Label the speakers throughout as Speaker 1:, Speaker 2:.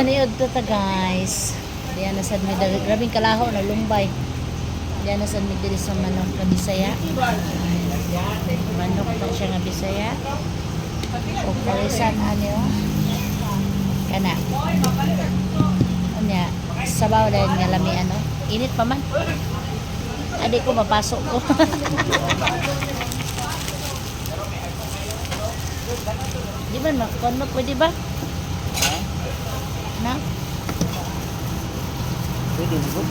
Speaker 1: Maniod to ta guys. Diyan na sad mi grabing kalaho na lumbay. Diyan na sad mi diri sa manok na Bisaya. Manok na siya nga Bisaya. O palisan ano? Kana. Anya, sabaw dahil nga lami ano. Init pa man. Adi ko mapasok ko. Di ba makon mo pwede ba? Na?
Speaker 2: Pwede mo.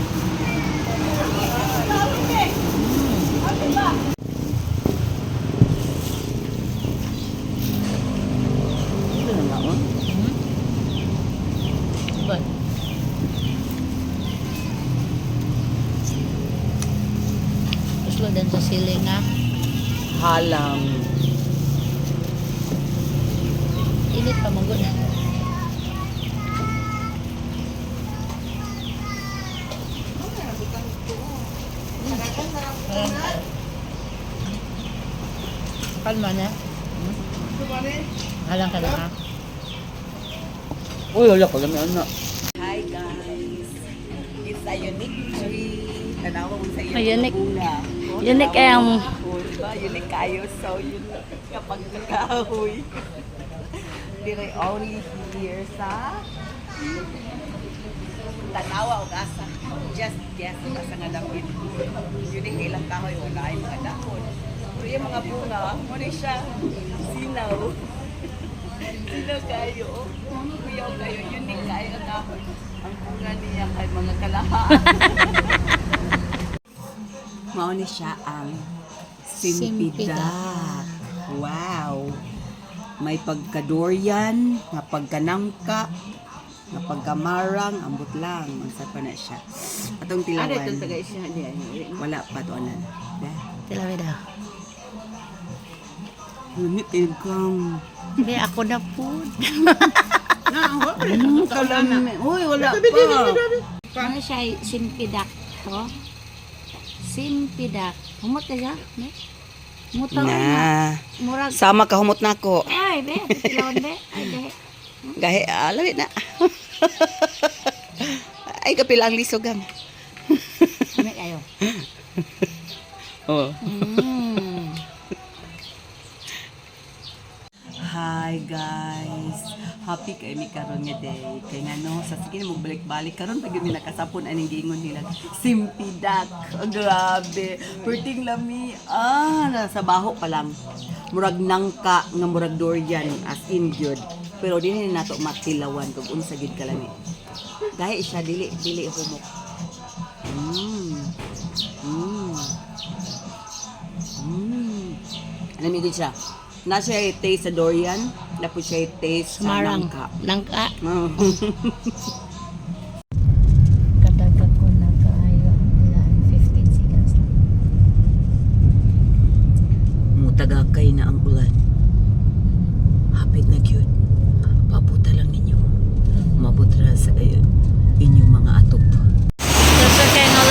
Speaker 2: Ito na naon.
Speaker 1: Bon. Tuslo din sa siling nga.
Speaker 2: Halang.
Speaker 1: Init pa mong guna. Kalma na. Halang ka na ka.
Speaker 2: Uy, wala ko lang ano.
Speaker 3: Hi guys! It's a unique tree. Tanawa mo sa iyo.
Speaker 1: Unique.
Speaker 3: Bunga.
Speaker 1: Unique ay ang...
Speaker 3: Diba? Unique kayo. So, unique kapag nakahoy. Dire only here sa Tanawa o Asa. Just guess. Asa nga dapit. Unique ilang kahoy. Wala ay mga dahon. Pero yung mga bunga, muna siya. Sinaw. Sinaw kayo. Kuyaw kayo. Unique kayo ang kahoy. Ang bunga niya kay mga kalahaan. Mao ni siya ang simpidak. Wow. May pagka-durian, nga pagka-nangka, nga pagka-marang, ambot lang. Mansa pa na siya. Atong tilawan.
Speaker 2: Ano itong tagay siya?
Speaker 3: Wala pa to anan.
Speaker 1: Tilawi daw.
Speaker 3: Unit kang.
Speaker 1: Hindi, ako na po.
Speaker 3: Uy, wala pa.
Speaker 1: Ano siya, simpidak. To? Simpidak. Humot ka siya? Ne? Mutaw na.
Speaker 3: Na.
Speaker 1: Murag.
Speaker 3: Sama ka humot na ako.
Speaker 1: Ay, be. Tilawan, be. Ay, be.
Speaker 3: Gahe, alawit na. Ay, kapila ang lisog ang.
Speaker 1: Ano kayo?
Speaker 3: Oh.
Speaker 1: Mm.
Speaker 3: Hi guys. Happy kay mi karon nga day. Kay ngano sa sige mo balik-balik karon pag mi nakasapon aning giingon nila. Simpidak. Oh, grabe. Perting lami. Nasa baho pa lang. Murag nangka nga murag durian as in good. Pero dinhi nato matilawan kung unsa gid ka lami. Dahil siya dili humok. Alam mo siya. Na siya taste sa durian, tapos siya taste sa
Speaker 1: Marang.
Speaker 3: nangka.
Speaker 1: Nangka.
Speaker 3: Oh.
Speaker 1: Kataga ko na kayo. Ilan? 15 seconds lang.
Speaker 3: Mutagakay na ang ulan. Hapit na cute. Pabuta lang ninyo. Mabutra sa inyong mga atop.
Speaker 1: Gusto kayo ng